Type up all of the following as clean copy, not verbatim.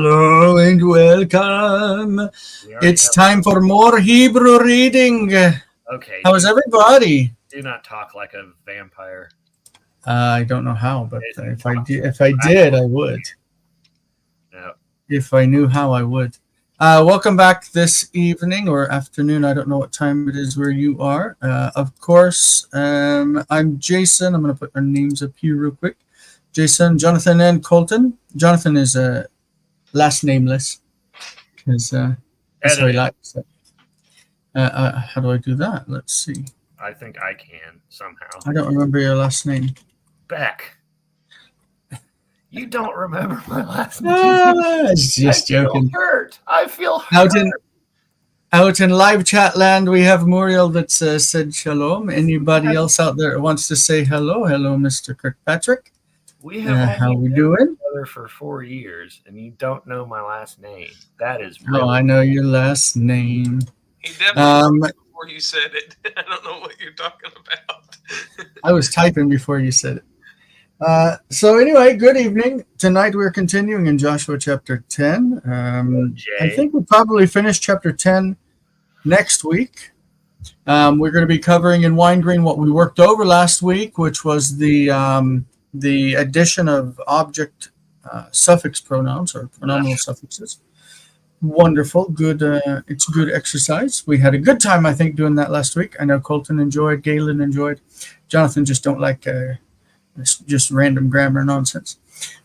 Hello and welcome. It's time for more Hebrew reading. Okay. How is everybody? Do not talk like a vampire. I don't know how, but if I did, I would. No. If I knew how, I would. Welcome back this evening or afternoon. I don't know what time it is where you are. Of course, I'm Jason. I'm going to put our names up here real quick. Jason, Jonathan, and Colton. Jonathan is last nameless because that's how he likes it. How do I do that? Let's see. I think I can somehow. I don't remember your last name. Beck. You don't remember my last name. Just joking. I feel hurt. Out in live chat land, we have Muriel that said shalom. Anybody else out there that wants to say hello? Hello, Mr. Kirkpatrick. We have how we doing? Together for 4 years, and you don't know my last name. That is really I know your last name. He definitely before you said it. I don't know what you're talking about. I was typing before you said it. So anyway, good evening. Tonight we're continuing in Joshua chapter 10. I think we'll probably finish chapter 10 next week. We're going to be covering in Wine Green what we worked over last week, which was the addition of object suffix pronouns or pronominal suffixes. Wonderful. Good. It's good exercise. We had a good time, I think, doing that last week. I know Colton enjoyed, Galen enjoyed. Jonathan just don't like just random grammar nonsense.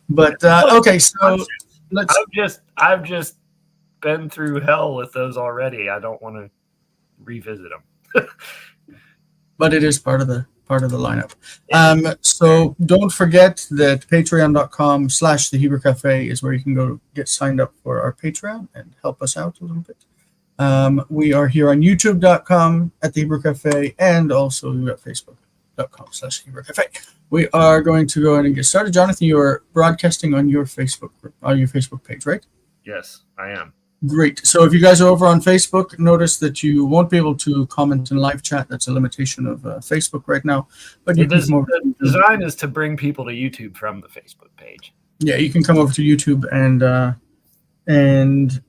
But okay, so let's. I've just been through hell with those already. I don't want to revisit them. But it is part of the lineup. So don't forget that patreon.com/the Hebrew Cafe is where you can go get signed up for our Patreon and help us out a little bit. We are here on youtube.com at the Hebrew Cafe, and also we've got facebook.com/Hebrew Cafe. We are going to go ahead and get started. Jonathan, you are broadcasting on your Facebook page, right? Yes, I am. Great. So if you guys are over on Facebook, notice that you won't be able to comment in live chat. That's a limitation of Facebook right now. But you the design is to bring people to YouTube from the Facebook page. Yeah, you can come over to YouTube and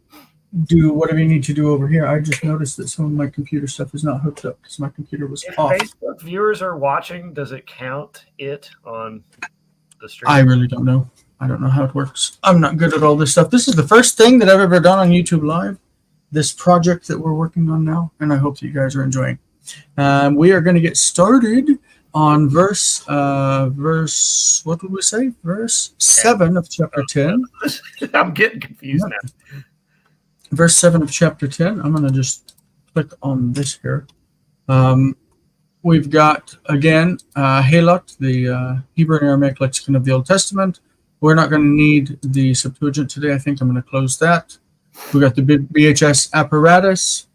do whatever you need to do over here. I just noticed that some of my computer stuff is not hooked up because my computer was off. If Facebook viewers are watching, does it count it on the stream? I really don't know. I don't know how it works. I'm not good at all this stuff. This is the first thing that I've ever done on YouTube Live, this project that we're working on now, and I hope that you guys are enjoying. We are going to get started on verse, what would we say? Verse 7 of chapter 10. I'm getting confused now. Verse 7 of chapter 10. I'm going to just click on this here. We've got, again, Halot, the Hebrew and Aramaic lexicon of the Old Testament. We're not going to need the Septuagint today. I think I'm going to close that. We've got the BHS apparatus.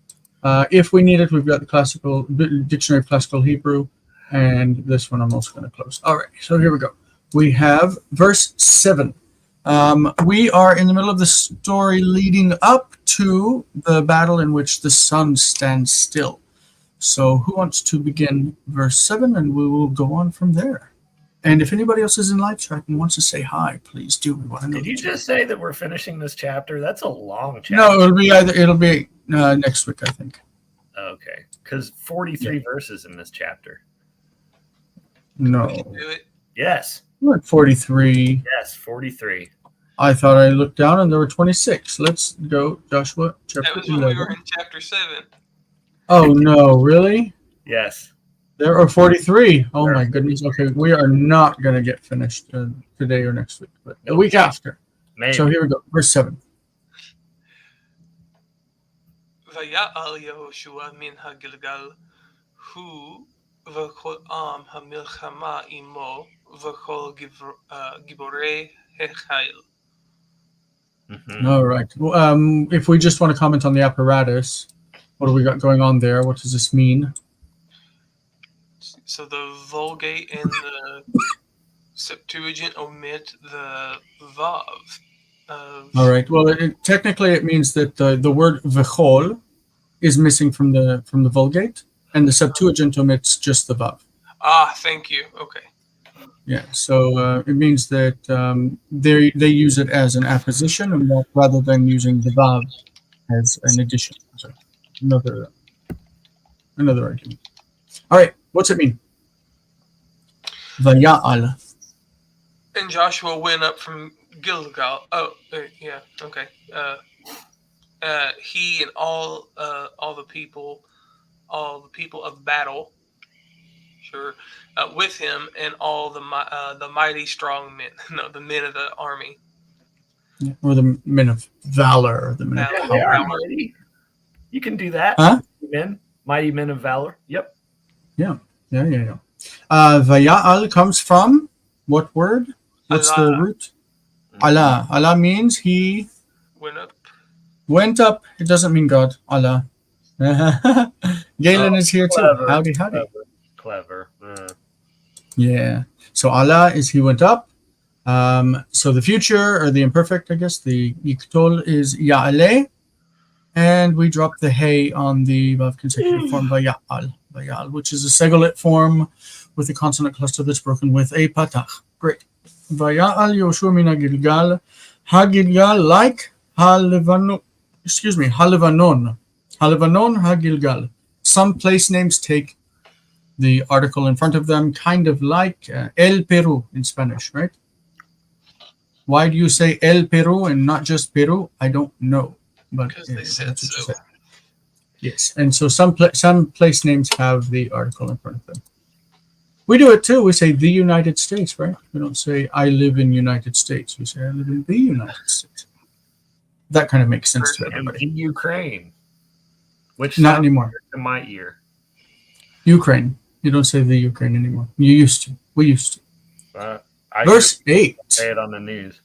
If we need it, we've got the classical Dictionary of Classical Hebrew. And this one I'm also going to close. All right, so here we go. We have verse 7. We are in the middle of the story leading up to the battle in which the sun stands still. So who wants to begin verse 7? And we will go on from there. And if anybody else is in live chat and wants to say hi, please do. We want to know. Did you just say that we're finishing this chapter? That's a long chapter. No, it'll be next week, I think. Okay, because 43 verses in this chapter. No. Do it. Yes. What, 43? Yes, 43. I thought I looked down and there were 26. Let's go, Joshua, chapter 11. That was when we were in chapter 7. Oh, no, really? Yes. There are 43. Oh, my goodness. Okay, we are not going to get finished today or next week, but the week after. Maybe. So here we go. Verse 7. ויעל יהושע מן הגלגל הוא וכל עם המלחמה עמו וכל גיבורי החיל. All right. Well, if we just want to comment on the apparatus, what do we got going on there? What does this mean? So the Vulgate and the Septuagint omit the vav. All right. Well, technically it means that the word v'chol is missing from the Vulgate, and the Septuagint omits just the vav. Ah, thank you. Okay. Yeah, so it means that they use it as an apposition and rather than using the vav as an addition. So another argument. All right, what's it mean? Vaya'al. And Joshua went up from Gilgal. Oh, yeah, okay. He and all the people of battle, sure, with him, and all the mighty strong men, no, the men of the army, Yeah, or the men of valor, or the men of Valor. They power. are mighty. You can do that. Huh? Mighty men of valor. Yep. Yeah. Vaya'al comes from what word? What's the Allah. root? Allah. Allah means he Went up. went up. It doesn't mean God. Allah. Galen is here Clever. too. Howdy, howdy. Clever. Yeah. So Allah is he went up. So the future or the imperfect, I guess, the 𝗥𝗘𝗦𝗛𝗧 is ya'ale, and we drop the hey on the vav consecutive form vaya'al, which is a segolit form with a consonant cluster that's broken with a patach. Great. Vaya'al Yoshua min haGilgal, haGilgal like haLevanon, haLevanon haGilgal. Some place names take the article in front of them, kind of like 𝗥𝗘𝗦𝗡𝗏 in Spanish, right? Why do you say 𝗥𝗘𝗏 and not just Peru? I don't know, but Because they said that's what you so. said. Yes, and so some place names have the article in front of them. We do it too. We say the United States, right? We don't say I live in United States. We say I live in the United States. That kind of makes sense to And everybody. in Ukraine, which Not sounds anymore. weird in my ear. Ukraine. You don't say the Ukraine anymore. You used to. We used to. I Verse 8. say it on the news.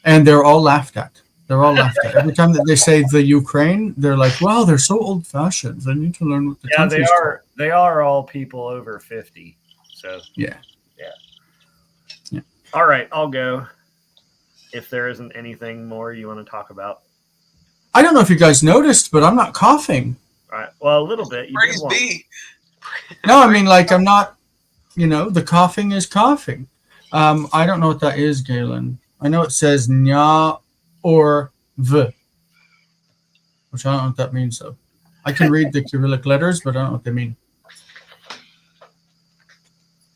And they're all laughed at. They're all laughed at. Every time that they say the Ukraine, they're like, wow, they're so old-fashioned. They need to learn what the Yeah, they country's are. They are all people over 50. So Yeah. all right, I'll go. If there isn't anything more you want to talk about. I don't know if you guys noticed, but I'm not coughing. All right. Well, a little bit. You did Praise once. be. No, I mean, like, I'm not, the coughing is coughing. I don't know what that is, Galen. I know it says nya or v, which I don't know what that means, though. I can read the Cyrillic letters, but I don't know what they mean.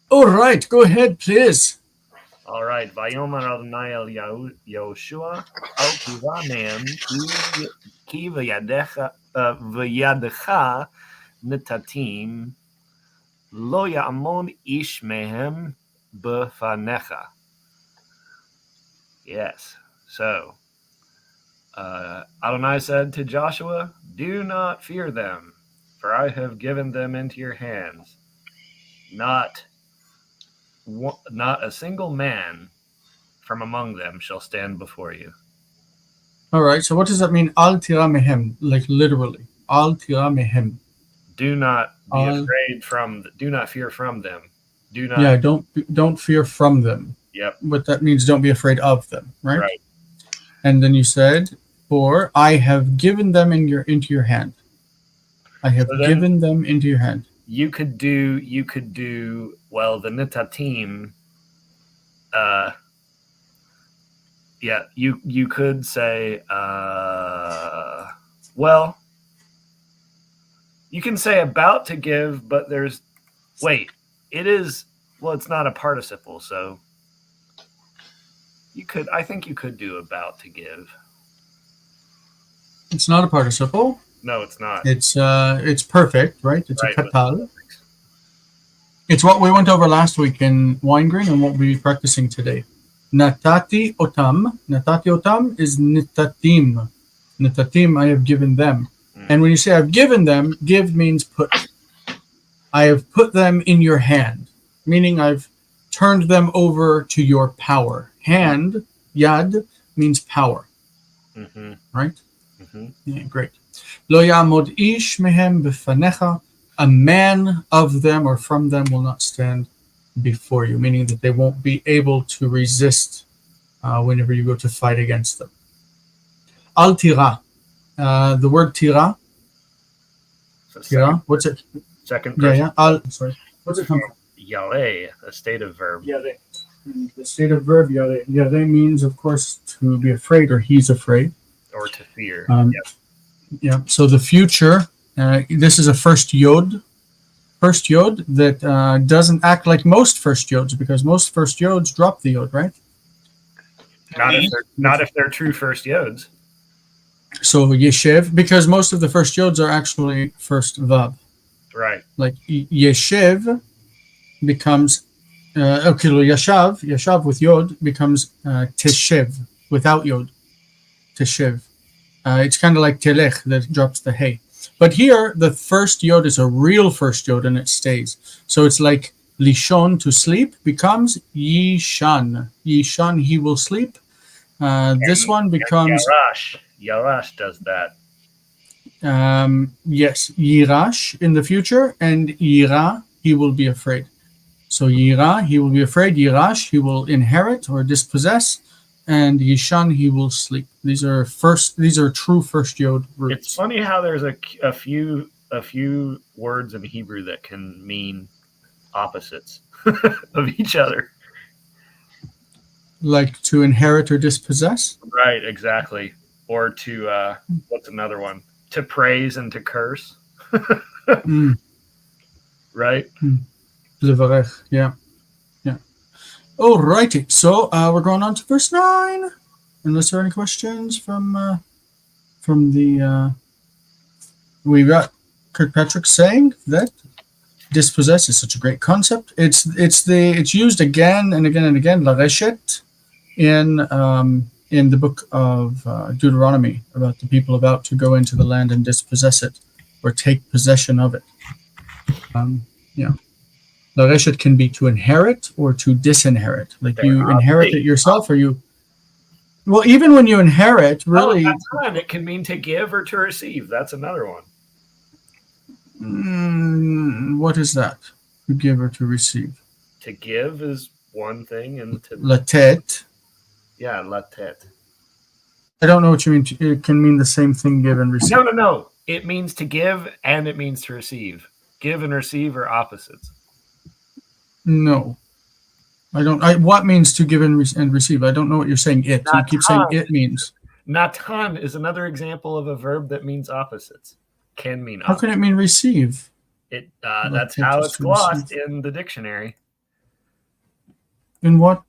All right, go ahead, please. All right. Vayomer Adonai el Yoshua al kivanem ki v'yadecha netatim lo ya'amon ish mehem b'fanecha. Yes. So Adonai said to Joshua, "Do not fear them, for I have given them into your hands. Not a single man from among them shall stand before you." All right, so what does that mean? Al tira mehem, like literally. Al tira mehem. Do not be afraid from. Do not fear from them. Do not. Yeah, don't fear from them. Yep. What that means, don't be afraid of them, right? Right. And then you said, "For I have given them into your hand." I have given them into your hand. You could do well the netatim. Yeah, you could say well, you can say about to give, but it's not a participle, so I think you could do about to give. It's not a participle. No, it's not. It's perfect, right? It's Right, a katal. It's what we went over last week in Wine-Green and what we'll be practicing today. Natati otam. Natati otam is nitatim. Nitatim, I have given them. And when you say I've given them, give means put. I have put them in your hand, meaning I've turned them over to your power. Hand, yad, means power. Mm-hmm. Right? Mm-hmm. Yeah, great. Lo ya'amod ish mehem b'fanecha. A man of them or from them will not stand before you, meaning that they won't be able to resist whenever you go to fight against them. Al tira. The word tira. Tira. What's it? Second person. Yeah. Al. Sorry. What's it come from? Yale, a state of verb. Yeah. The stative verb ___, means, of course, to be afraid, or he's afraid. Or to fear. Yeah. So the future, this is a first yod that doesn't act like most first yods, because most first yods drop the yod, right? Not if they're true first yods. So yeshiv, because most of the first yods are actually first vav. Right. Like yeshiv becomes yashav with yod becomes teshiv without yod. Teshiv. It's kind of like telech that drops the hey. But here, the first yod is a real first yod and it stays. So it's like lishon, to sleep, becomes yishan. Yishan, he will sleep. This one becomes... Yarash does that. Yes, yirash in the future, and yira, he will be afraid. So yira, he will be afraid. Yirash, he will inherit or dispossess. And yishan, he will sleep. These are true first yod roots. It's funny how there's a few words in Hebrew that can mean opposites of each other. Like to inherit or dispossess? Right, exactly. Or to what's another one? To praise and to curse. Right? Levarech, yeah. Alrighty, so we're going on to verse 9. Unless there are any questions from the... we got Kirkpatrick saying that dispossess is such a great concept. It's used again and again and again, lareshet, in the book of Deuteronomy, about the people about to go into the land and dispossess it, or take possession of it. Lareshet can be to inherit or to disinherit. Like you inherit it yourself, or you... Well, even when you inherit, really... that's fine. It can mean to give or to receive. That's another one. What is that? To give or to receive? To give is one thing, and to... Latet. Yeah, latet. I don't know what you mean. It can mean the same thing, give and receive. No. It means to give and it means to receive. Give and receive are opposites. No, I don't. What means to give and receive? I don't know what you're saying. You keep saying it means. Natan is another example of a verb that means opposites. Can mean opposites. How can it mean receive? That's how it's glossed in the dictionary. In what?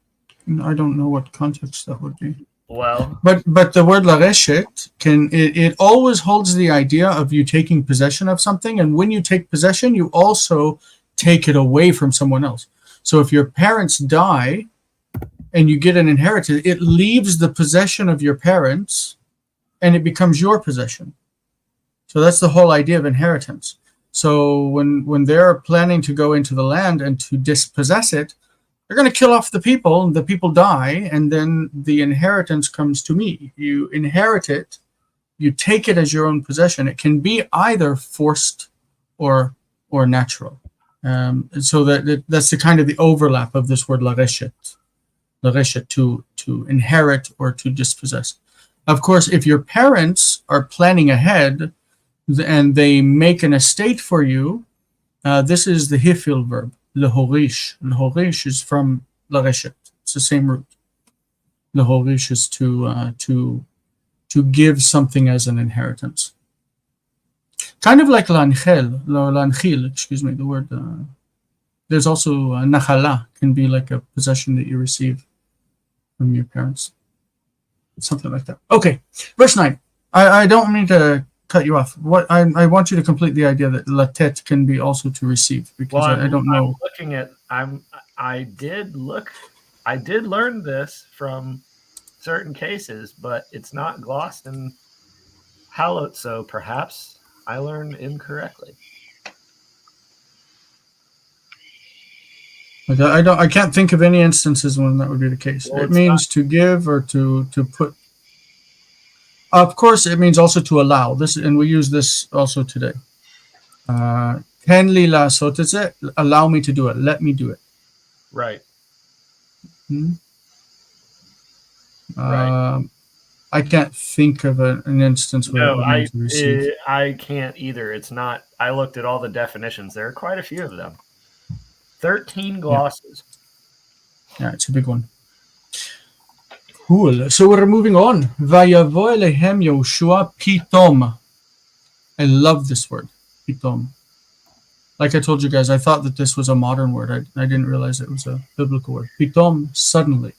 I don't know what context that would be. Well, but the word lareshet it always holds the idea of you taking possession of something, and when you take possession, you also take it away from someone else. So if your parents die and you get an inheritance, it leaves the possession of your parents and it becomes your possession. So that's the whole idea of inheritance. So when they're planning to go into the land and to dispossess it, they're going to kill off the people die, and then the inheritance comes to me. You inherit it, you take it as your own possession. It can be either forced or natural. So that's the kind of the overlap of this word lareshet to inherit or to dispossess. Of course, if your parents are planning ahead and they make an estate for you, this is the hifil verb, lehorish. Lehorish is from lareshet. It's the same root. Lehorish is to give something as an inheritance. Kind of like lanchil, excuse me, the word. There's also nachala, can be like a possession that you receive from your parents. Something like that. Okay, verse 9. I don't mean to cut you off. What I want you to complete the idea that latet can be also to receive, because I don't know. I did learn this from certain cases, but it's not glossed in Halot, so perhaps I learned incorrectly. I can't think of any instances when that would be the case. Well, it means to give or to put. Of course, it means also to allow this, and we use this also today. Ten li lasot it, allow me to do it. Let me do it. Right. Right. I can't think of an instance where it means to receive. I can't either. It's not. I looked at all the definitions. There are quite a few of them. 13 glosses. Yeah, it's a big one. Cool. So we're moving on. Vayavo Elohem Yehoshua Pitom. I love this word, Pitom. Like I told you guys, I thought that this was a modern word. I didn't realize it was a biblical word. Pitom, suddenly.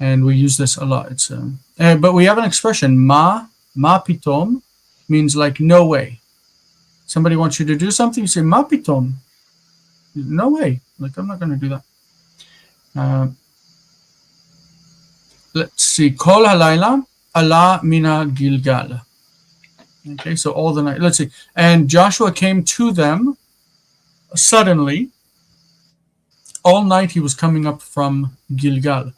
And we use this a lot. It's but we have an expression, ma pitom, means like no way. Somebody wants you to do something, you say ma pitom. No way. Like, I'm not going to do that. Let's see. Kol halayla ala mina Gilgal. Okay, so all the night. Let's see. And Joshua came to them suddenly. All night he was coming up from Gilgal.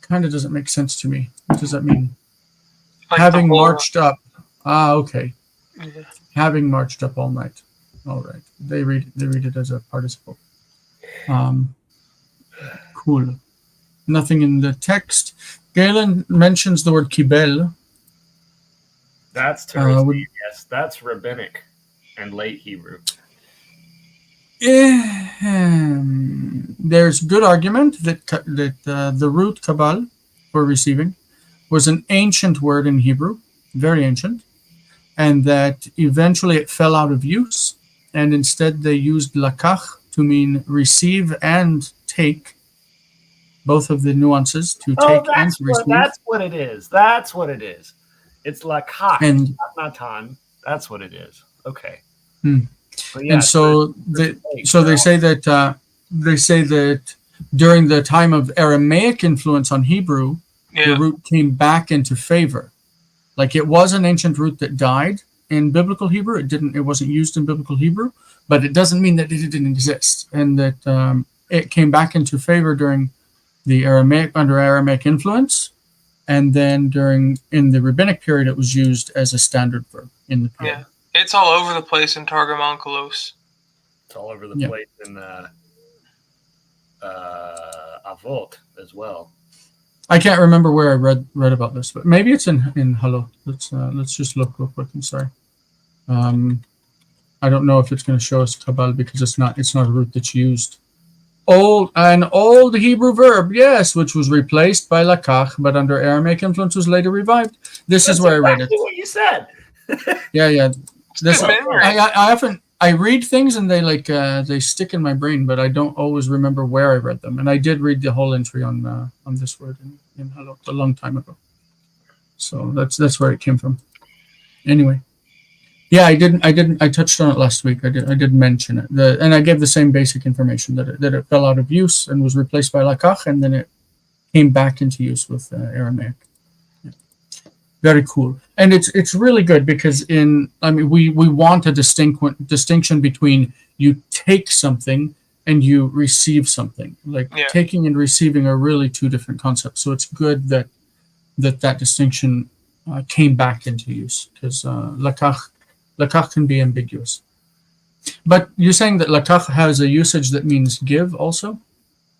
Kind of doesn't make sense to me. What does that mean? Like Having marched up. Ah, okay. Yeah. Having marched up all night. All right. They read it as a participle. Cool. Nothing in the text. Galen mentions the word kibel. That's to receive, yes. That's rabbinic and late Hebrew. There's good argument that the root kabal for receiving was an ancient word in Hebrew, very ancient, and that eventually it fell out of use, and instead they used lakach to mean receive and take, both of the nuances, to take and to receive. That's what it is. That's what it is. It's lakach, and not natan. That's what it is. Okay. But and so they say that during the time of Aramaic influence on Hebrew, the root came back into favor. Like, it was an ancient root that died in biblical Hebrew. It wasn't used in biblical Hebrew, but it doesn't mean that it didn't exist, and that it came back into favor during the under Aramaic influence, and then in the rabbinic period, it was used as a standard verb in the period. Yeah. It's all over the place in 𝗥𝗘𝗦𝗧𝗏. It's all over the place in Avot as well. I can't remember where I read about this, but maybe it's in Halo. Let's just look real quick. I'm sorry. I don't know if it's going to show us kabal because it's not a root that's used. An old Hebrew verb, yes, which was replaced by lakach, but under Aramaic influence was later revived. That's is where I read it. What you said. Yeah. This, memory. I read things and they stick in my brain, but I don't always remember where I read them. And I did read the whole entry on this word in Halo a long time ago. So that's where it came from. Anyway, yeah, I touched on it last week. I did mention it, and I gave the same basic information that it fell out of use and was replaced by lakach, and then it came back into use with Aramaic. Very cool, and it's really good because we want a distinction between you take something and you receive something. Like taking and receiving are really two different concepts. So it's good that distinction came back into use, because lakach can be ambiguous. But you're saying that lakach has a usage that means give also?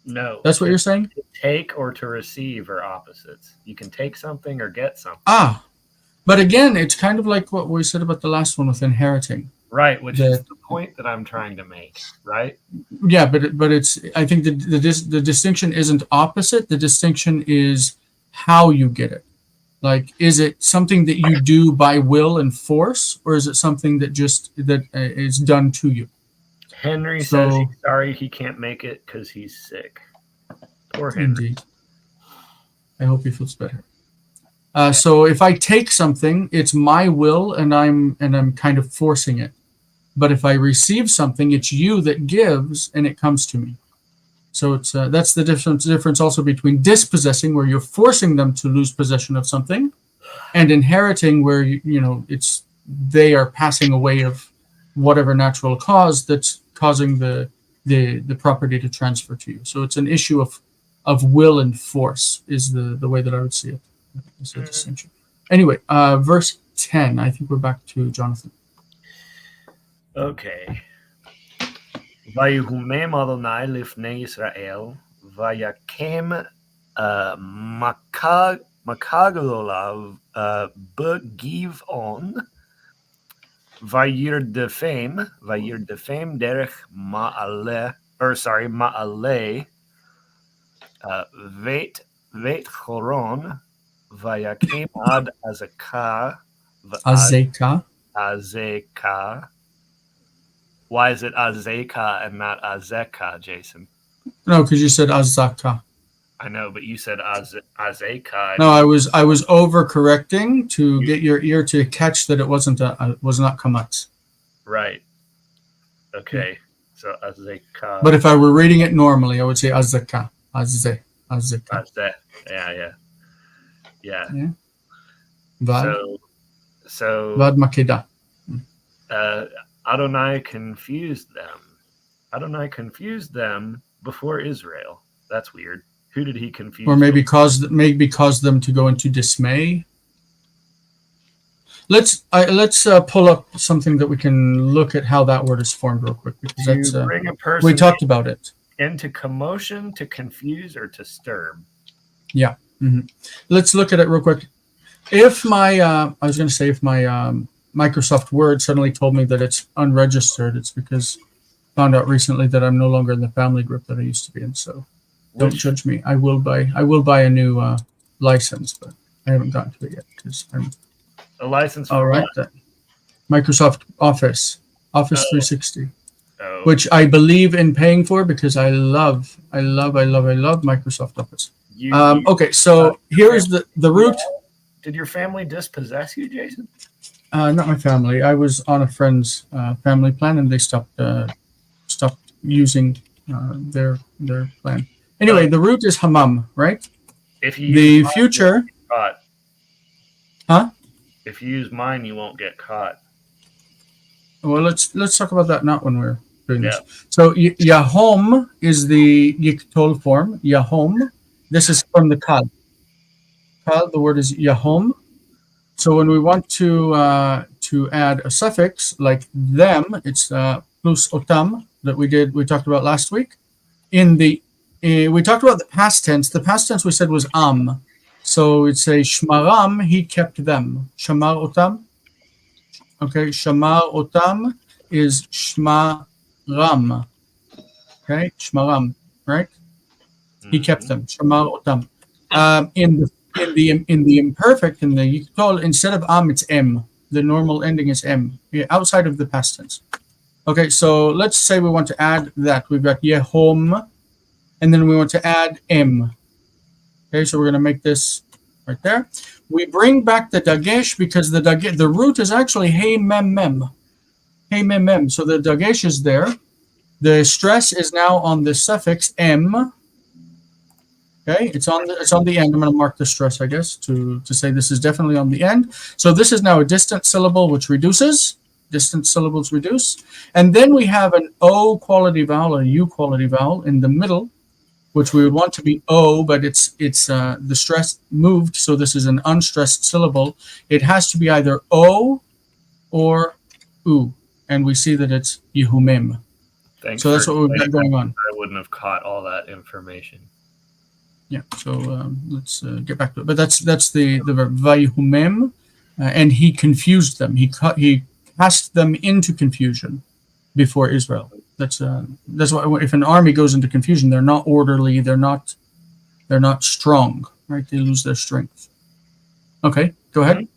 No. That's what you're saying? To take or to receive are opposites. You can take something or get something. But again, it's kind of like what we said about the last one with inheriting. Right, which is the point that I'm trying to make, right? Yeah, but it's, I think the distinction isn't opposite. The distinction is how you get it. Like, is it something that you do by will and force, or is it something that is done to you? Henry says he's sorry he can't make it because he's sick. Poor Henry. Indeed. I hope he feels better. So if I take something, it's my will, and I'm kind of forcing it. But if I receive something, it's you that gives, and it comes to me. So it's that's the difference also between dispossessing, where you're forcing them to lose possession of something, and inheriting, where they are passing away of whatever natural cause that's causing the property to transfer to you. So it's an issue of will and force is the way that I would see it. It's a distinction. Anyway, verse 10. I think we're back to Jonathan. Okay. ויהומם אדוני לפני ישראל, ויקם מכה גדולה בגבעון, וירדפם דרך מעלה 𝗥𝗘𝗦𝗡𝗦𝗧𝗓 Azeka. Why is it 𝗥𝗚𝗚𝗃 and not 𝗥𝗚𝗃, Jason? No, because you said Azaka. I know, but you said 𝗥𝗚𝗃. No, I was overcorrecting to get your ear to catch that it was not kamatz. Right. Okay. So 𝗥𝗚𝗃. But if I were reading it normally, I would say Azaka. Azeka. 𝗥𝗚. Yeah. Vad So makeda. Adonai confused them before Israel. That's weird. Who did he confuse? Or maybe cause them to go into dismay. Let's pull up something that we can look at how that word is formed real quick, because that's bring a person we talked about it. Into commotion, to confuse, or to stir. Yeah. Let's look at it real quick. If my Microsoft Word suddenly told me that it's unregistered, it's because I found out recently that I'm no longer in the family group that I used to be in. So don't judge me. I will buy a new license, but I haven't gotten to it yet because I'm a license. All right, then. Microsoft Office 360, Oh. which I believe in paying for because I love Microsoft Office. Okay, so here is the root. Did your family dispossess you, Jason? Not my family. I was on a friend's family plan, and they stopped using their plan. Anyway, the root is hamam, right? If you the future, caught. Huh? If you use mine, you won't get caught. Well, let's talk about that not when we're doing this. So Yahom is the 𝗥𝗘𝗦𝗘 form. Yahom. This is from the Kal. Kal. The word is Yahom. So when we want to add a suffix like them, it's plus otam that we talked about last week. We talked about the past tense. The past tense we said was am. So it's a shmaram, he kept them. Shamar otam. Okay, shamar otam is shmaram. Okay, shmaram, right? He kept them. Shamar otam. In the imperfect, in the 𝗥𝗘𝗦, instead of am, it's m. The normal ending is m, outside of the past tense. Okay, so let's say we want to add that. We've got Yehom, and then we want to add m. Okay, so we're going to make this right there. We bring back the dagesh because the root is actually hey mem mem. Hey mem mem. So the dagesh is there. The stress is now on the suffix m. Okay, it's on the end. I'm going to mark the stress, I guess, to say this is definitely on the end. So this is now a distant syllable which reduces. Distant syllables reduce. And then we have an O quality vowel, a U quality vowel in the middle, which we would want to be O, but it's the stress moved, so this is an unstressed syllable. It has to be either O or U, and we see that it's Yehumim. So that's what we've got going on. I wouldn't have caught all that information. Yeah, so let's get back to it. But that's the verb Vayehumim, and he confused them. He cast them into confusion before Israel. That's why if an army goes into confusion, they're not orderly. They're not strong, right? They lose their strength. Okay, go ahead.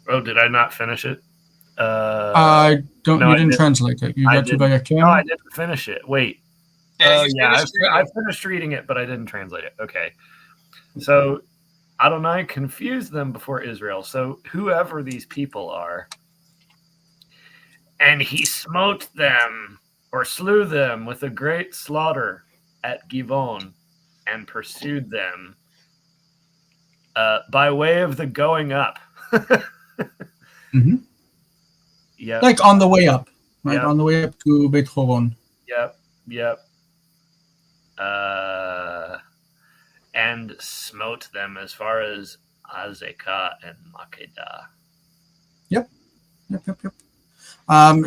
Oh, did I not finish it? I don't. No, you didn't translate it. You got to by a camera. No, I didn't finish it. Wait. I finished reading it, but I didn't translate it. Okay. So Adonai confused them before Israel. So whoever these people are. And he smote them, or slew them, with a great slaughter at Givon, and pursued them by way of the going up. Mm-hmm. Yeah, like on the way up, right? Yep. On the way up to Beit Horon. Yep. And smote them as far as Azekah and Makeda. Yep.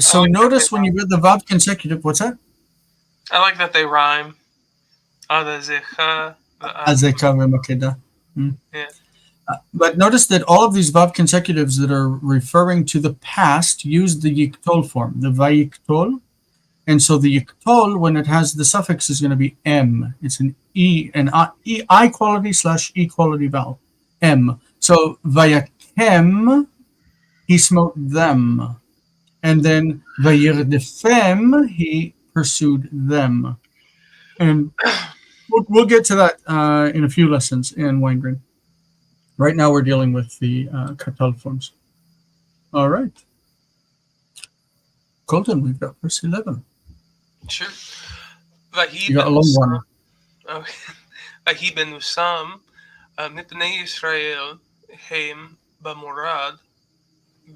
So notice when you read the Vav consecutive, what's that? I like that they rhyme. Azekah Makeda. Yeah. But notice that all of these Vav consecutives that are referring to the past use the 𝗥𝗘𝗦 form, the Vayik'tol. And so the 𝗥𝗘𝗦𝗪, when it has the suffix, is going to be M. It's an E, an I quality / E quality vowel. M. So Vayakem, he smote them. And then Vayirdephim, he pursued them. And we'll get to that in a few lessons in Weingrain. Right now we're dealing with the Katal forms. All right. Colton, we've got verse 11. Sure. You got a long one. Okay. ויבנוסם מפני ישראל הם במורד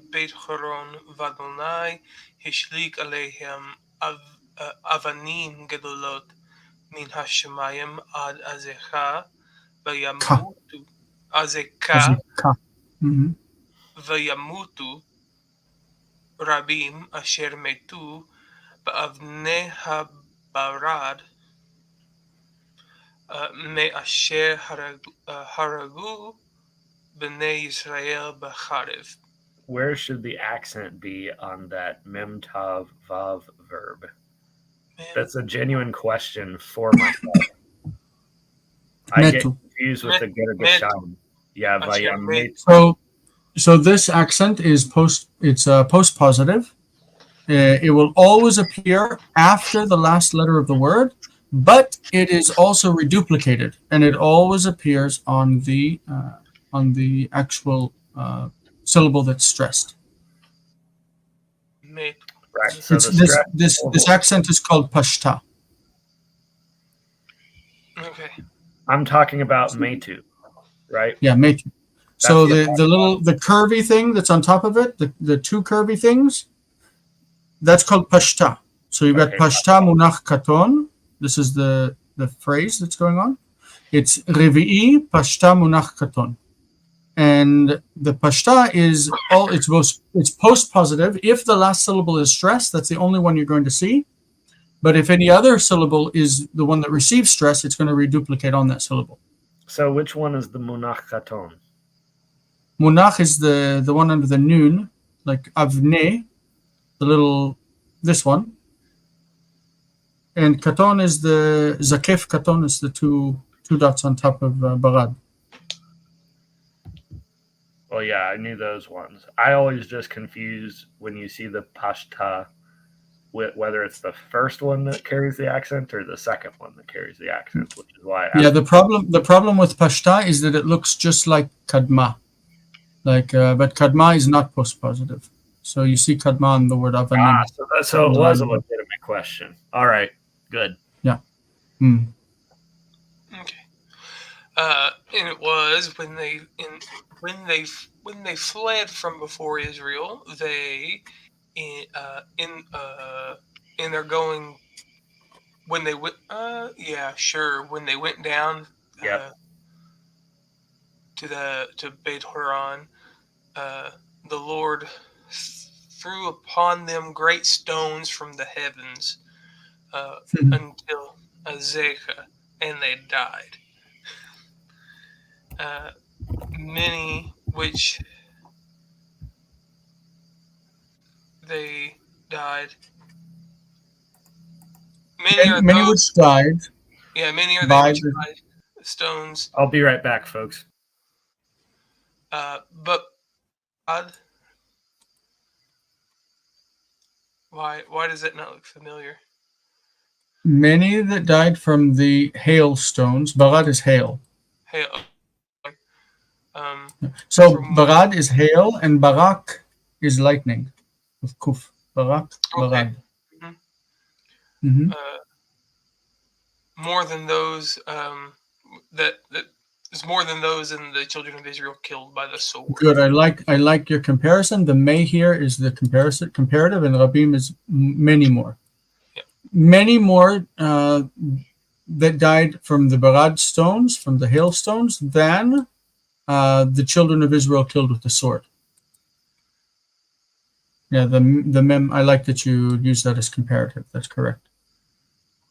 בית חורון ואדוני השליק עליהם אבנים גדולות מן השמיים עד עזקה וימותו עזקה וימותו רבים אשר מתו באבני הברד מאשר הרגו בני ישראל בחרב. Where should the accent be on that mem tav vav verb? That's a genuine question for myself. I get confused with the 𝗥𝗘𝗦𝗧𝗢𝗙. Yeah, vayametu. So this accent is post positive. It will always appear after the last letter of the word, but it is also reduplicated, and it always appears on the actual syllable that's stressed. Right. So this accent is called pashta. Okay. I'm talking about metu, right? Yeah, metu. So the curvy thing that's on top of it, the two curvy things, that's called pashta. So you've got pashta munach katon. This is the phrase that's going on. It's revi'i pashta munach katon. And the pashta is it's post positive. If the last syllable is stressed, that's the only one you're going to see. But if any other syllable is the one that receives stress, it's going to reduplicate on that syllable. So which one is the munach katon? Munach is the one under the noon, like avne, this one. And katon is the zakef katon is the two dots on top of barad. Well, yeah, I knew those ones. I always just confuse when you see the pashta with whether it's the first one that carries the accent or the second one that carries the accent, which is why. The problem with pashta is that it looks just like kadma, but kadma is not post positive. So you see kadma on the word avanim. So it was a legitimate question. All right, good. Yeah. Okay. And it was when they fled from before Israel, they when they went down to Beit Horon, the Lord threw upon them great stones from the heavens until Azekah, and they died. Many which they died. Many which died. Yeah, many are they which died. Stones. I'll be right back, folks. But God, why does it not look familiar? Many that died from the hailstones. Barad is hail. Hail. So barad is hail, and barak is lightning. Of kuf. Barak, barad. Okay. More than those that is more than those in the children of Israel killed by the sword. Good. I like your comparison. The may here is the comparative, and rabim is many more. Yeah. Many more that died from the barad stones, from the hailstones, than the children of Israel killed with the sword. Yeah, the mem. I like that you use that as comparative. That's correct.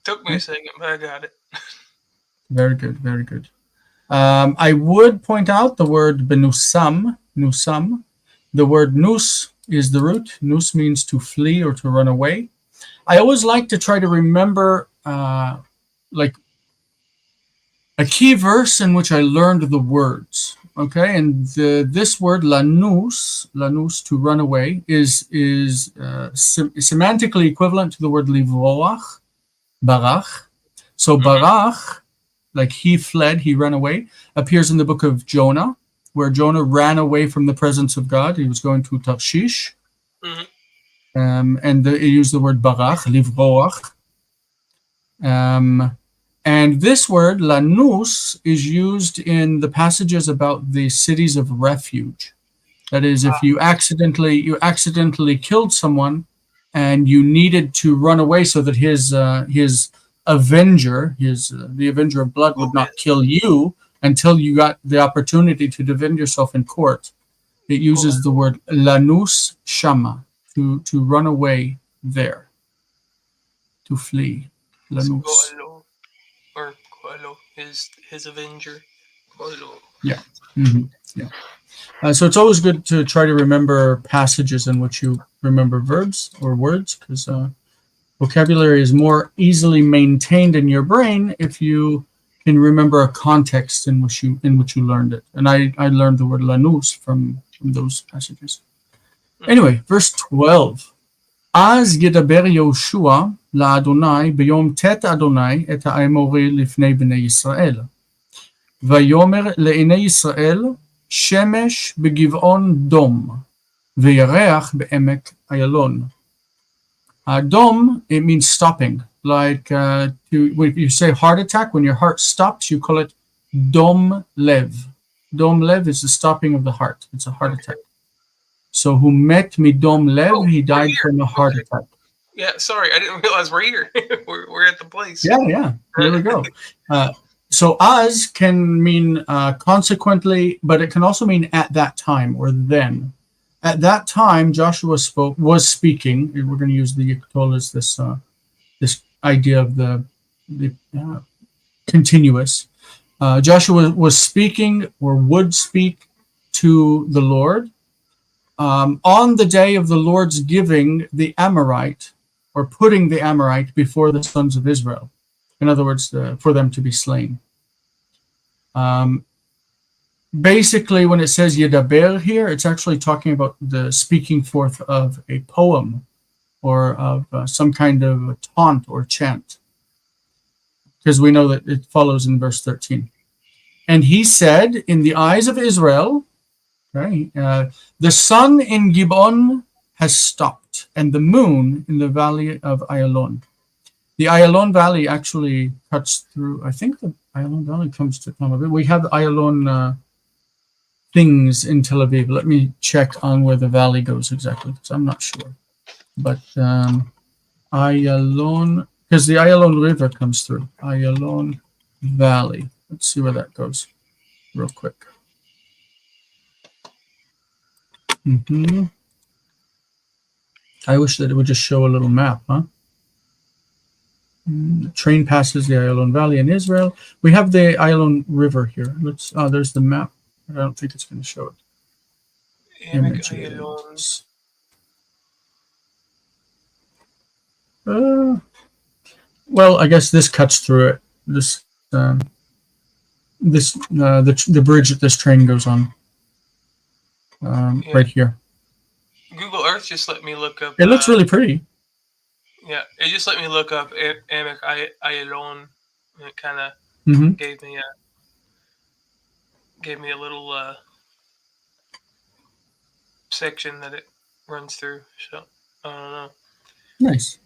Took me a second, but I got it. Very good, very good. I would point out the word benusam, nusam. The word nus is the root. Nus means to flee or to run away. I always like to try to remember like a key verse in which I learned the words. Okay, and this word lanus, to run away, is semantically equivalent to the word livroach, barach. So barach, like he fled, he ran away, appears in the book of Jonah, where Jonah ran away from the presence of God. He was going to Tarshish. And he used the word barach, livroach. And this word, lanus, is used in the passages about the cities of refuge. That is, if you accidentally killed someone and you needed to run away so that his avenger, the avenger of blood, would not kill you until you got the opportunity to defend yourself in court. It uses the word lanus shama, to run away there, to flee. Lanus. Or his avenger. Yeah. Yeah. So it's always good to try to remember passages in which you remember verbs or words, because vocabulary is more easily maintained in your brain if you can remember a context in which you learned it. And I learned the word lanus from those passages. Anyway, verse 12. אז ידבר יהושע לאדוני ביום ט' אדוני את האמורי לפני בני ישראל. ויאמר לעיני ישראל שמש בגבעון דום וירח בעמק איילון. Dom, it means stopping. Like when you say heart attack, when your heart stops, you call it dom lev. Dom lev is the stopping of the heart. It's a heart attack. So who met midom lev, he died from a heart attack. Yeah, sorry, I didn't realize we're here. we're at the place. Yeah. Here we go. So az can mean consequently, but it can also mean at that time or then. At that time, Joshua was speaking. We're going to use the 𝗥𝗘𝗦𝗘𝗥𝗡 as this idea of the continuous. Joshua was speaking or would speak to the Lord on the day of the Lord's giving the Amorite, or putting the Amorite before the sons of Israel. In other words, for them to be slain. Basically, when it says yedaber here, it's actually talking about the speaking forth of a poem or of some kind of a taunt or chant, because we know that it follows in verse 13. And he said, in the eyes of Israel, right, the sun in Gibeon has stopped, and the moon in the valley of Ayalon. The Ayalon Valley actually cuts through, I think the Ayalon Valley comes to Tel Aviv. We have Ayalon things in Tel Aviv. Let me check on where the valley goes exactly, because I'm not sure. But Ayalon, because the Ayalon River comes through. Ayalon Valley. Let's see where that goes real quick. I wish that it would just show a little map, huh? The train passes the Ayalon Valley in Israel. We have the Ayalon River here. There's the map. I don't think it's going to show it. Images. Well, I guess this cuts through it. The bridge that this train goes on. Right here. Google Earth just let me look up. It looks really pretty. Yeah, it just let me look up Emek Ayalon, and it kind of gave me a little section that it runs through. So I don't know. Nice.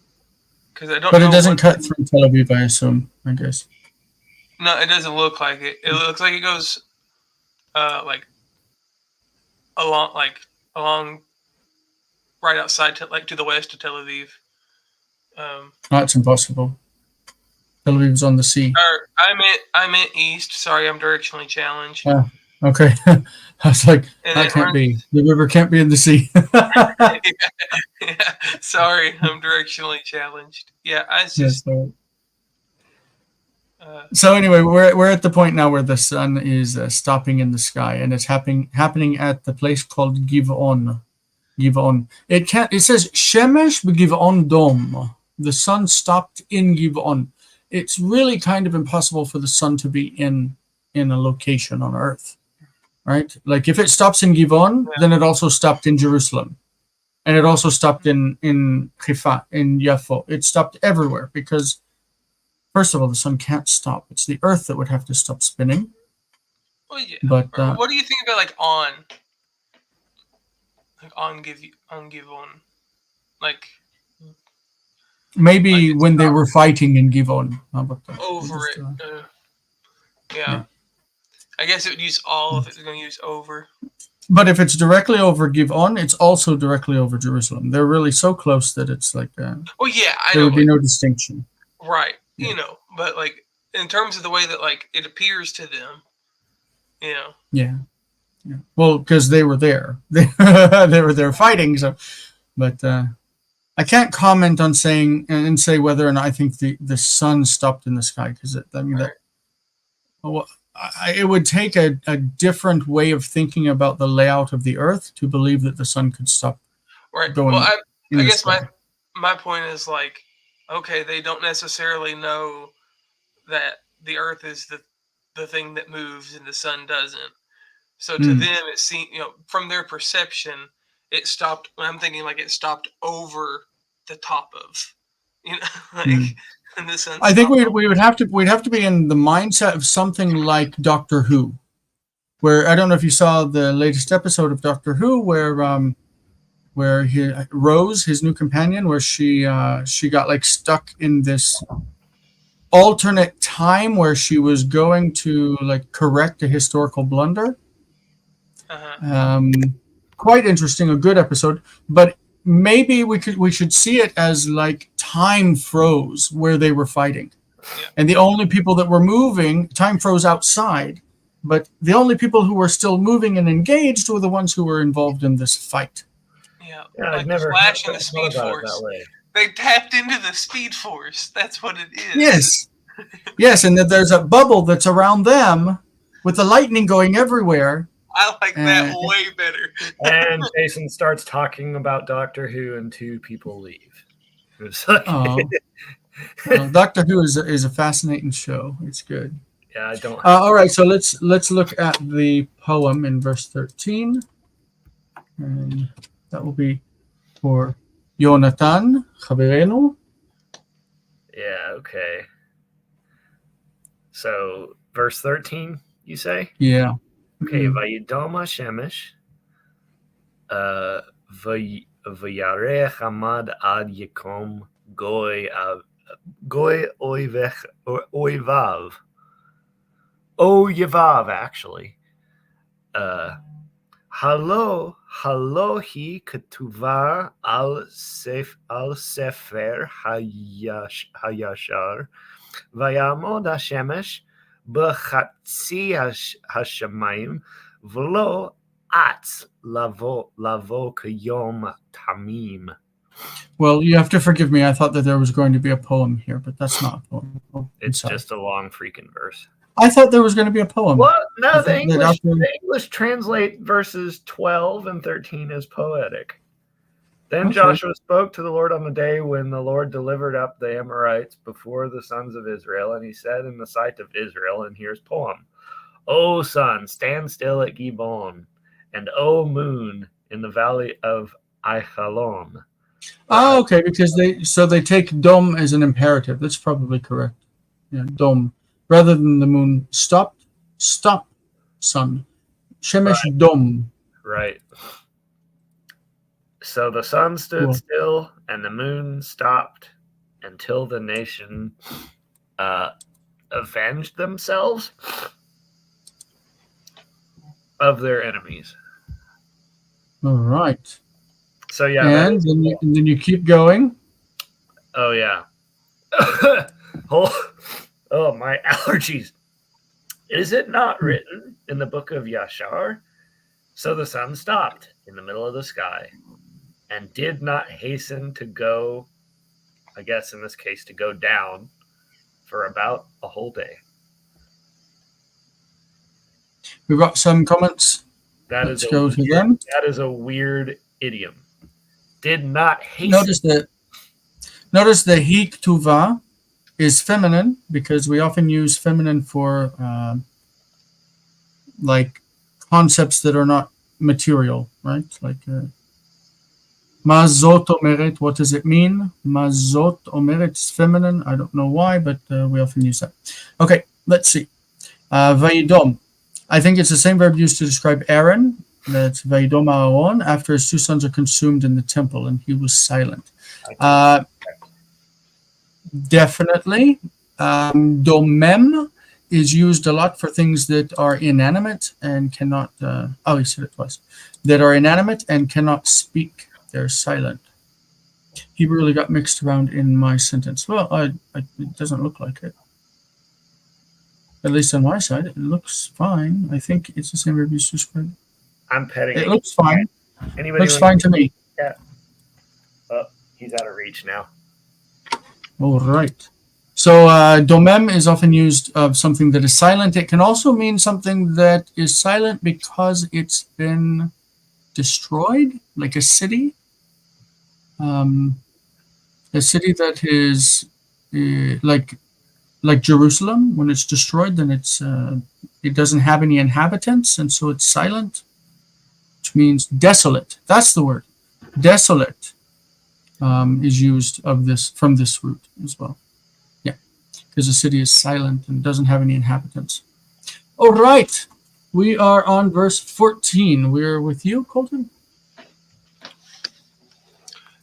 Because I don't. But it doesn't cut through Tel Aviv, I assume. I guess. No, it doesn't look like it. It looks like it goes, along, right outside, to the west of Tel Aviv. That's impossible. Tel Aviv's on the sea. I meant east. Sorry, I'm directionally challenged. Okay. I was like, that can't be. The river can't be in the sea. Yeah. Sorry, I'm directionally challenged. Yeah, So anyway, we're at the point now where the sun is stopping in the sky, and it's happening at the place called Gibeon. It says Shemesh b'Gibeon Dom. the sun stopped in Givon, it's really kind of impossible for the sun to be in a location on Earth, right? Like if it stops in Givon, then it also stopped in Jerusalem, and it also stopped in 𝗥𝗚𝗦𝗡, in Yaffo. It stopped everywhere because, first of all, the sun can't stop. It's the Earth that would have to stop spinning. Well, yeah. But What do you think about like on Givon? Like maybe like when they were fighting in Givon. How about that? over Just, it. Yeah. I guess it would use all if it's going to use over. But if it's directly over Givon, it's also directly over Jerusalem. They're really so close that it's like Well, yeah, I there know. would be no distinction. Right. Yeah. You know, but like in terms of the way that like it appears to them, you know. Yeah. Well, because they were there. They were there fighting. So, but I can't comment on saying and say whether or not I think the sun stopped in the sky, because it would take a different way of thinking about the layout of the Earth to believe that the sun could stop going. Well, I guess sky. my point is like, okay, they don't necessarily know that the Earth is the thing that moves and the sun doesn't. So to them, it seems, from their perception, it stopped. I'm thinking like it stopped over the top of, and the sun. I think we'd have to be in the mindset of something like Doctor Who, where I don't know if you saw the latest episode of Doctor Who, where Rose, his new companion, where she got like stuck in this alternate time where she was going to like correct a historical blunder. Quite interesting, a good episode, but maybe we should see it as like time froze where they were fighting, and the only people that were moving, time froze outside, but the only people who were still moving and engaged were the ones who were involved in this fight. Yeah, like I've never Flash and the thought Speed about it Force. that way. They tapped into the Speed Force. That's what it is. Yes, and that there's a bubble that's around them with the lightning going everywhere. I like that way better. And Jason starts talking about Doctor Who, and two people leave. It's like, Doctor Who is a fascinating show. It's good. Yeah, I don't. All right, so let's look at the poem in verse 13, and that will be for 𝗏𝗏𝗧𝗏𝗏𝗏 𝗥𝗚𝗦𝗏𝗏𝗧𝗏𝗏. Yeah. Okay. So verse 13, you say? Yeah. Okay. Vayidom hashemesh, v'yareich ad yakom goy oivav. Yevav, actually. Halo hi ketuva al sefer hayashar vayamod hashemesh b'chatzi hashamayim v'lo atz lavo kayom tamim. Well, you have to forgive me. I thought that there was going to be a poem here, but that's not a poem. It's just a long freaking verse. I thought there was going to be a poem. Well, no, the English translate verses 12 and 13 as poetic. Then Joshua spoke to the Lord on the day when the Lord delivered up the Amorites before the sons of Israel, and he said in the sight of Israel, and here's poem: O sun, stand still at Gibon, and O moon in the valley of Aichalon. Oh, okay, because they take dom as an imperative. That's probably correct. Yeah, dom. Rather than the moon, stop, sun. Shemesh dom. Right. So the sun stood still and the moon stopped until the nation avenged themselves of their enemies. All right. So yeah. And then you keep going. Oh yeah. Oh, my allergies. Is it not written in the book of Yashar? So the sun stopped in the middle of the sky and did not hasten to go, I guess in this case, to go down for about a whole day. We've got some comments. Let's go to them. That is a weird idiom. Did not hasten. Notice the 𝗥𝗘𝗦𝗡𝗏 is feminine because we often use feminine for like concepts that are not material, right? Like 𝗥𝗚𝗚 𝗦𝗡, what does it mean? 𝗥𝗚𝗚 𝗦𝗡 is feminine. I don't know why, but we often use that. Okay, let's see. Vayidom. I think it's the same verb used to describe Aaron. That's Vayidom Aaron after his two sons are consumed in the temple and he was silent. Definitely. Domem is used a lot for things that are inanimate and cannot, he said it twice, that are inanimate and cannot speak. They're silent. He really got mixed around in my sentence. Well, it doesn't look like it. At least on my side, it looks fine. I think it's the same verb used to describe. I'm petting. It looks fine. Anybody looks fine to me. Yeah. Oh, he's out of reach now. All right. So domem is often used of something that is silent. It can also mean something that is silent because it's been destroyed, like a city. A city that is like Jerusalem. When it's destroyed, then it doesn't have any inhabitants, and so it's silent, which means desolate. That's the word. Desolate is used from this root as well. Yeah, because the city is silent and doesn't have any inhabitants. All right, we are on verse 14. We're with you, Colton.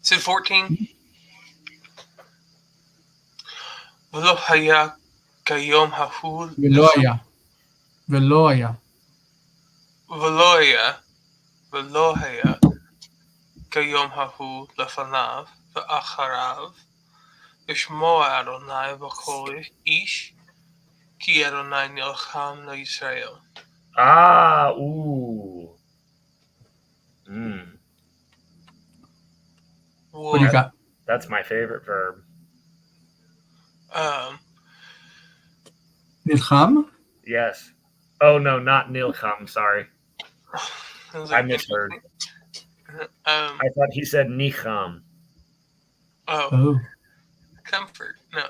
Is it 14? ולא היה כיום ההוא ולא היה. ולא היה. ולא היה כיום ההוא לפניו ואחריו לשמוע אדוני בקול איש כי אדוני נלחם לישראל. Ooh. What do you got? That's my favorite verb. Nilcham? Yes. Oh, no, not nilcham. Sorry. I misheard. I thought he said nicham. Oh. Comfort. No.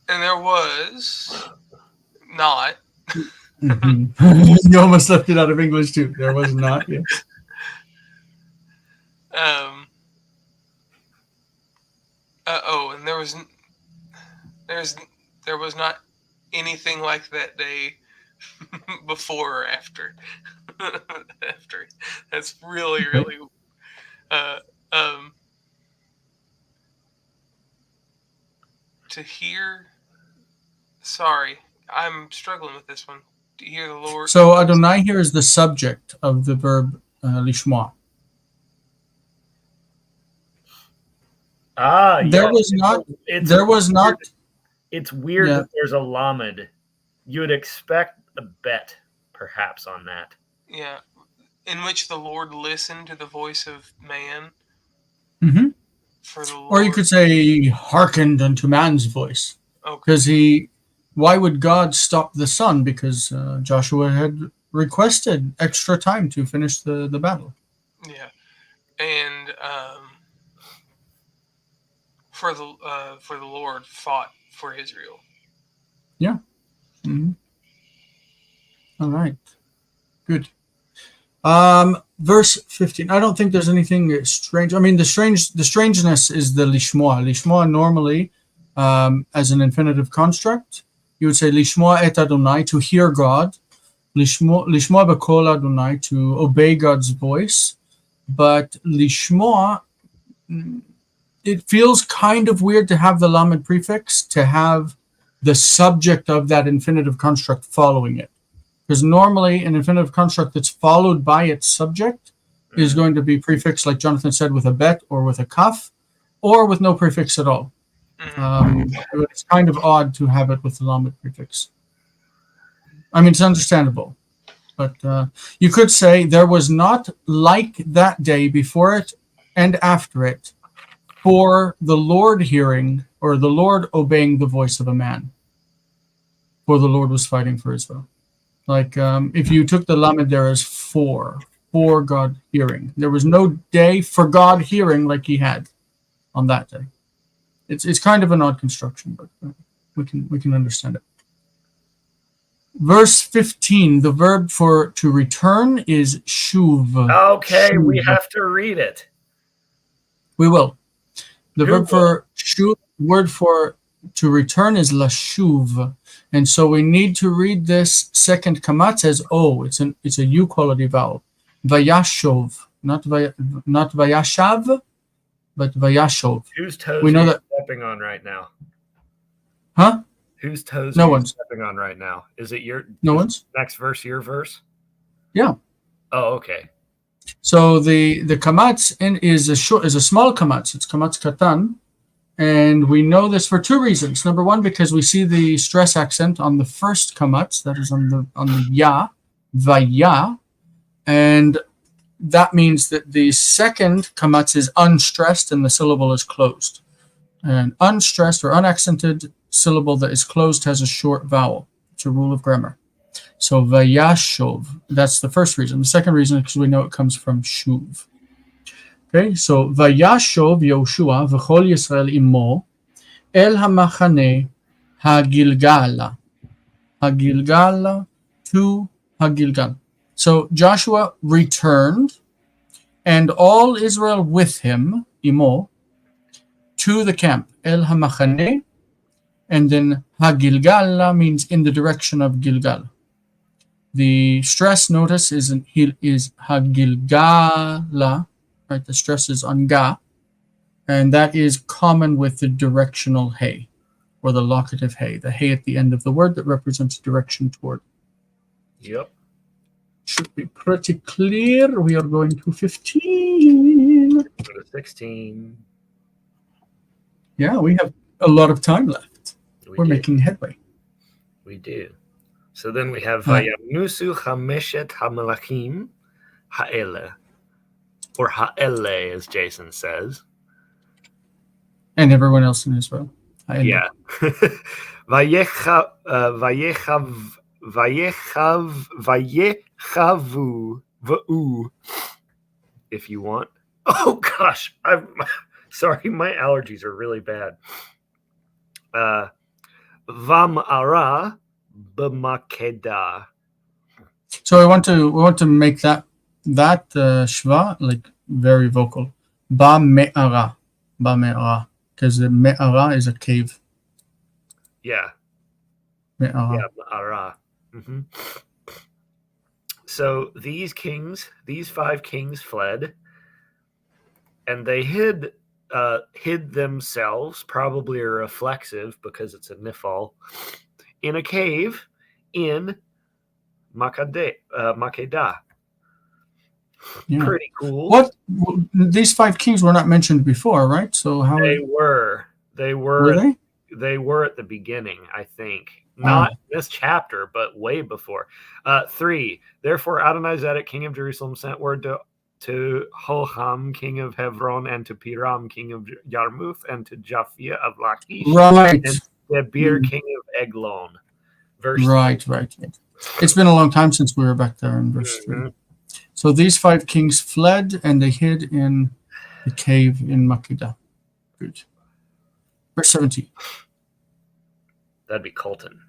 And there was not. You almost left it out of English too. There was not. Yes. And there was not anything like that day before or after. After. That's really to hear. Sorry, I'm struggling with this one. To hear the Lord. So Adonai here is the subject of the verb lishma. There was not. It's weird that there's a lamed. You would expect a bet, perhaps, on that. Yeah, in which the Lord listened to the voice of man. Mm-hmm. For the Lord. Or you could say hearkened unto man's voice. Okay. Because why would God stop the sun? Because Joshua had requested extra time to finish the battle. Yeah, and for the Lord fought for Israel. Yeah. Mm-hmm. All right. Good. Verse 15. I don't think there's anything strange. I mean, the strangeness is the lishmoa. Lishmoa normally, as an infinitive construct, you would say lishmoa et Adonai, to hear God. Lishmoa b'kol Adonai, to obey God's voice. But lishmoa, it feels kind of weird to have the lamed prefix, to have the subject of that infinitive construct following it. Because normally an infinitive construct that's followed by its subject is going to be prefixed, like Jonathan said, with a bet or with a kaf, or with no prefix at all. It's kind of odd to have it with the lamed prefix. I mean, it's understandable. But you could say there was not like that day before it and after it for the Lord hearing or the Lord obeying the voice of a man. For the Lord was fighting for Israel. Like if you took the lamed there as for, for God hearing. There was no day for God hearing like he had on that day. It's kind of an odd construction, but we can understand it. Verse 15, the verb for to return is shuv. Okay, Shuv. we have to read it. We will. The Who verb for shuv, word for to return is lashuv. And so we need to read this second kamatz as O. It's a U quality vowel. Vayashov, not vayashav, but vayashov. Whose toes We know are you that- stepping on right now? Huh? Whose toes No are you one's. stepping on right now? Is it your No is one's. next verse your verse? Yeah. Oh, okay. So the kamatz is a small kamatz. It's kamatz katan, and we know this for two reasons. Number one, because we see the stress accent on the first kamatz, that is on the ya, vaya, and that means that the second kamatz is unstressed and the syllable is closed. An unstressed or unaccented syllable that is closed has a short vowel. It's a rule of grammar. So vayashov, that's the first reason. The second reason is because we know it comes from shuv. Okay, so vayashov Yoshua v'chol Yisrael imo el hamachane hagilgala. Hagilgala to Hagilgal. So Joshua returned, and all Israel with him, imo, to the camp, el hamachane, and then Hagilgala means in the direction of Gilgal. The stress, notice, is Hagilgala, right? The stress is on ga, and that is common with the directional hey, or the locative hey, the hey at the end of the word that represents direction toward. Yep. Should be pretty clear. We are going to 15. Go to 16. Yeah, we have a lot of time left. We're do. making headway. We do. So then we have Right. Vayanusu Hameshet Hamalachim Ha'ele, or Ha'ele, as Jason says. And everyone else in Israel. Yeah. Vayechavu v'u, if you want. Oh gosh, I'm sorry, my allergies are really bad. Vam'ara b'makeda. So we want to make that shva like very vocal. Ba me'ara, because the me'ara is a cave. Yeah. Me'ara. Yeah, ma'ara. So these 5 kings fled, and they hid themselves, probably a reflexive because it's a nifal, in a cave in Makeda. Yeah. Pretty cool. What these 5 kings were not mentioned before, right? So how They were they? They were at the beginning, I think. Not this chapter, but way before. 3. Therefore, Adonai-Zedek, king of Jerusalem, sent word to Hoham, king of Hebron, and to Piram, king of Yarmuth, and to Japhia of Lachish, Right. and Debir, king of Eglon. Verse Right. It's been a long time since we were back there in verse 3. So these 5 kings fled, and they hid in the cave in Makeda. Good. Verse 17. That'd be Colton.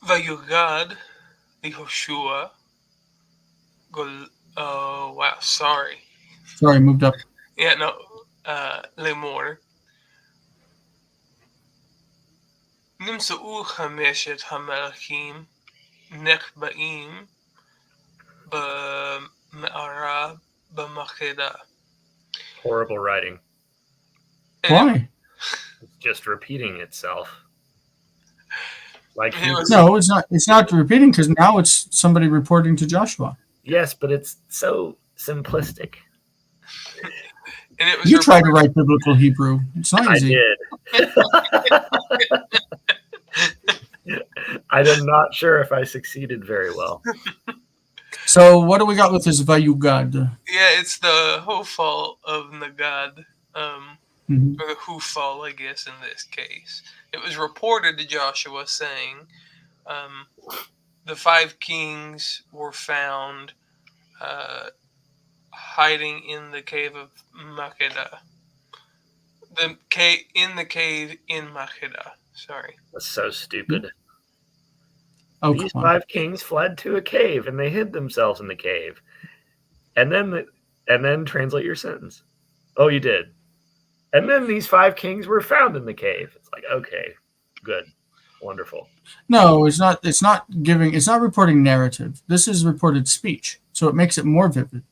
Vayugad Yehoshua wow, sorry, moved up. Yeah, no, Lemor. נמצאו 5 המלכים נחבאים במערה במחדה. Horrible writing. Why? It's just repeating itself. Like No, it's not. It's not repeating because now it's somebody reporting to Joshua. Yes, but it's so simplistic. And it was You try to write biblical Hebrew. It's not easy. I did. I'm not sure if I succeeded very well. So what do we got with this Vayugad? Yeah, it's the Hofal of Nagad, or the Hufal, I guess, in this case. It was reported to Joshua saying, the 5 kings were found hiding in the cave of 𝗥𝗚𝗦𝗘𝗥𝗡. In the cave in 𝗥𝗚𝗦. Sorry. That's so stupid. Oh, These come on. 5 kings fled to a cave and they hid themselves in the cave. And then translate your sentence. Oh, you did. And then these 5 kings were found in the cave. It's like, okay, good, wonderful. No, it's not. It's not reporting narrative. This is reported speech, so it makes it more vivid.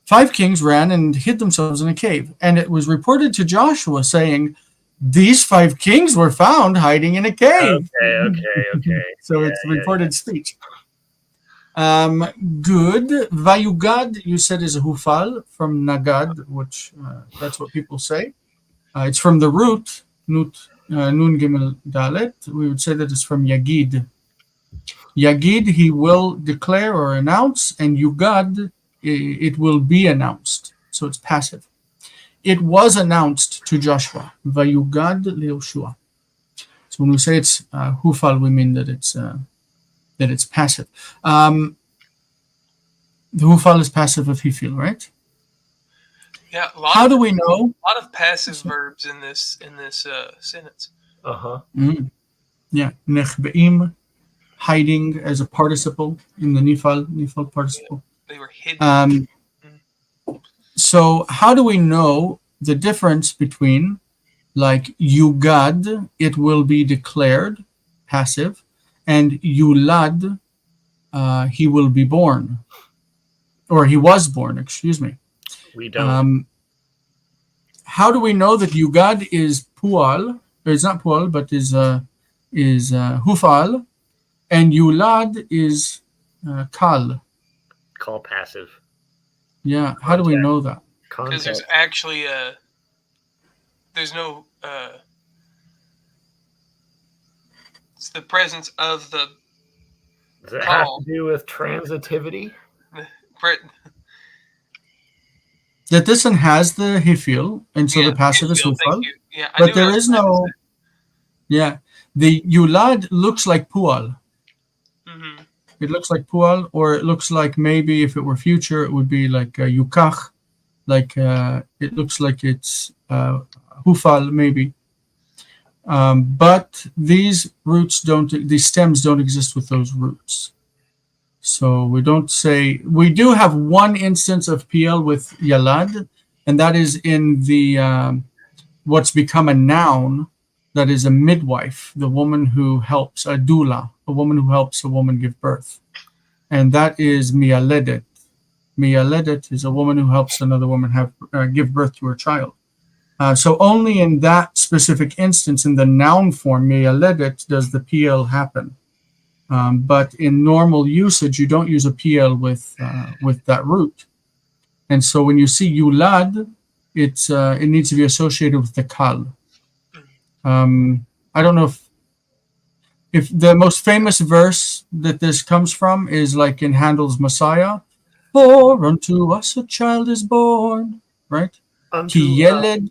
5 kings ran and hid themselves in a cave, and it was reported to Joshua saying, "These 5 kings were found hiding in a cave." Okay. So Yeah, it's reported speech. Good. Vayugad, you said, is a hufal from nagad, which that's what people say. It's from the root nun gimel dalet. We would say that it's from yagid. Yagid, he will declare or announce, and yugad, it will be announced. So it's passive. It was announced to Joshua. Vayugad leOshua. So when we say it's hufal, we mean that it's passive. The hufal is passive of hifil, right? Yeah. How do we know? A lot of passive verbs in this sentence. Yeah, nechbeim, hiding as a participle in the nifal participle. They were hidden. So how do we know the difference between, like, yugad, it will be declared, passive, and yulad, he will be born, or he was born, excuse me. We don't. How do we know that yugad is pual, or it's not pual, but is hufal, and yulad is kal? Call passive. Yeah, how do we know that? Because there's actually there's no it's the presence of the Does it have to do with transitivity? That this one has the hifil, and so the passive is hufal. Yeah, but there is no. Yeah, the yulad looks like pual. Mm-hmm. It looks like pual, or it looks like, maybe if it were future, it would be like yukach. Like it looks like it's hufal, maybe. But these stems don't exist with those roots. So we don't say. We do have one instance of PL with yalad, and that is in the what's become a noun, that is a midwife, the woman who helps, a doula, a woman who helps a woman give birth. And that is miyaledet. Miyaledet is a woman who helps another woman give birth to her child. So only in that specific instance, in the noun form, miyaledet, does the PL happen. But in normal usage, you don't use a PL with that root. And so when you see yulad, it needs to be associated with the kal. I don't know if the most famous verse that this comes from is like in Handel's Messiah, "For unto us a child is born," right? Ki yeled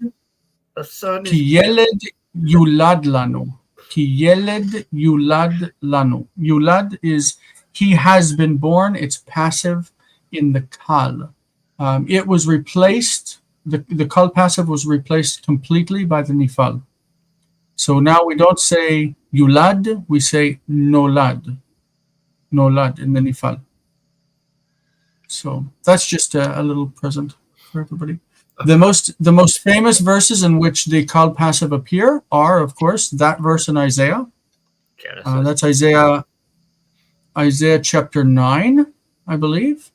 yulad lanu. Ki yeled yulad lanu. Yulad is he has been born. It's passive in the kal. It was replaced. The kal passive was replaced completely by the nifal. So now we don't say yulad, we say nolad. Nolad in the nifal. So that's just a little present for everybody. The most famous verses in which the kal passive appear are, of course, that verse in Isaiah. That's Isaiah chapter 9, I believe,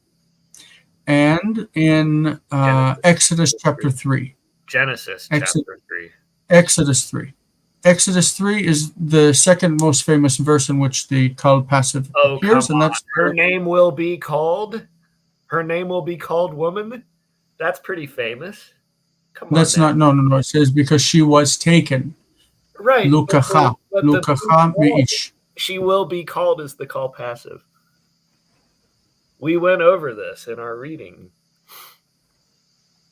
and in Exodus chapter 3. Genesis chapter 3. Exodus 3. Exodus 3 is the second most famous verse in which the kal passive appears, and that's her name will be called. Her name will be called woman. That's pretty famous. Come on. That's not. No. It says because she was taken. Right. Lukacha meish. She will be called as the kal passive. We went over this in our reading.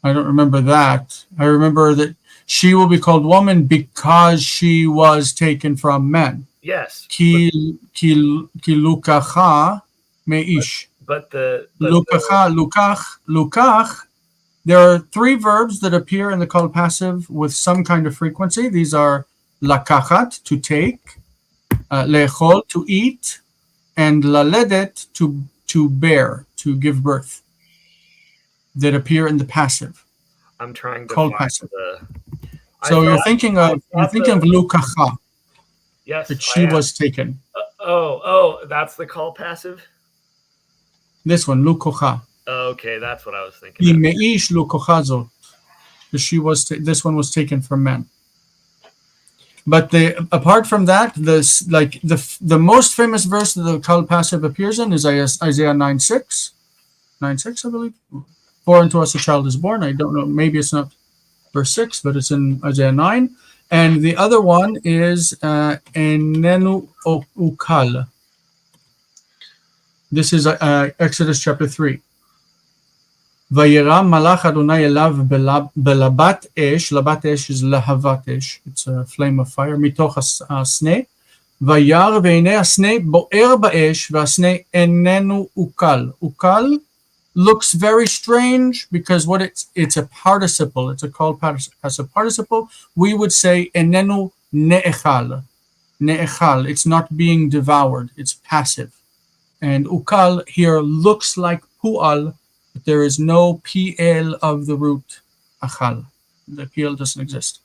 I don't remember that. I remember that she will be called woman because she was taken from men. Yes. כי לוקחה מאיש. But the לוקח. There are three verbs that appear in the called passive with some kind of frequency. These are לקחת, to take, לאכול, to eat, and ללדת, to bear, to give birth, that appear in the passive. I'm trying to called find passive. So you're thinking of לוקחה, yes, that she was taken. That's the call passive. This one, לוקחה. Okay, that's what I was היא thinking. מאיש לוקחה זאת. This one was taken from men. But apart from that, the most famous verse that the called passive appears in is Isaiah 9:6. 9:6, I believe. For unto us a child is born. I don't know, maybe it's not verse 6, but it's in Isaiah 9. And the other one is Enenu Ukal. This is Exodus chapter 3. וירא מלאך אדוני אליו בלבת אש, לבת אש is להבת אש, it's a flame of fire, מתוך הסנה, וירא והנה הסנה בוער באש, והסנה איננו אוקל. אוקל looks very strange because what it's a participle, it's a called passive participle. We would say איננו נאכל. נאכל, it's not being devoured, it's passive. And ukal here looks like pu'al, but there is no PL of the root achal. The PL doesn't exist.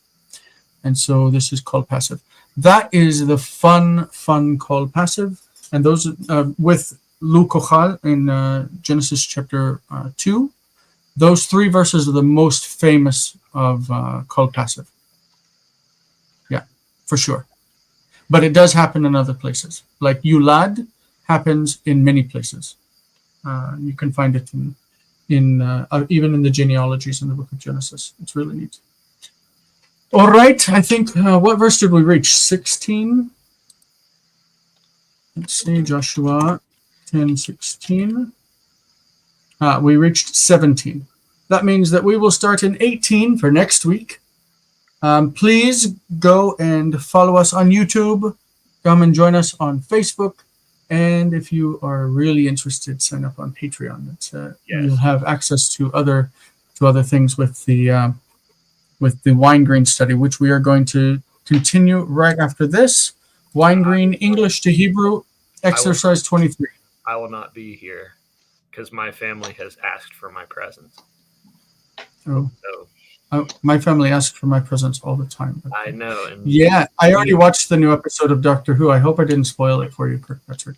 And so this is called passive. That is the fun called passive. And those with lukochal in Genesis chapter 2, those three verses are the most famous of called passive. Yeah, for sure. But it does happen in other places. Like yulad happens in many places. You can find it in even in the genealogies in the book of Genesis. It's really neat. All right, I think, what verse did we reach? 16? Let's see, Joshua 10:16. We reached 17. That means that we will start in 18 for next week. Please go and follow us on YouTube. Come and join us on Facebook. And if you are really interested, sign up on Patreon. Yes. You'll have access to other things with the wine grain study, which we are going to continue right after this. Wine grain, English to Hebrew, exercise 23. I will not be here because my family has asked for my presence. Oh. My family asks for my presence all the time. I know. And yeah, I already watched the new episode of Doctor Who. I hope I didn't spoil it for you, Kirkpatrick.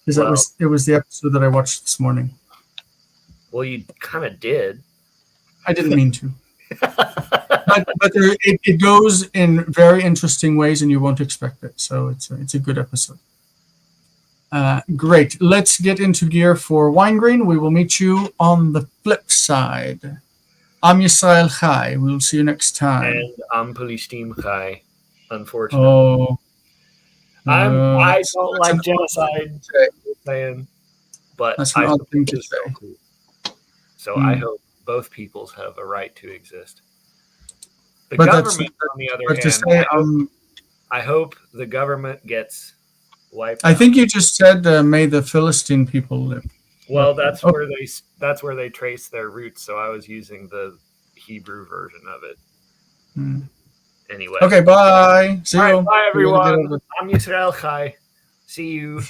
Because it was the episode that I watched this morning. Well, you kind of did. I didn't mean to. but it goes in very interesting ways, and you won't expect it. So it's a good episode. Great. Let's get into gear for Wine Grain. We will meet you on the flip side. Am Yisrael Chai. We'll see you next time. And Am Palestine Chai, unfortunately. Oh. I don't like genocide, but that's an odd thing to say. So I hope both peoples have a right to exist. The government, on the other hand, I hope the government gets wiped out. I think you just said, may the Philistine people live. Well, that's where they trace their roots. So I was using the Hebrew version of it. Anyway. Okay, bye. See you. Bye, everyone. I'm Yisrael Chai. See you.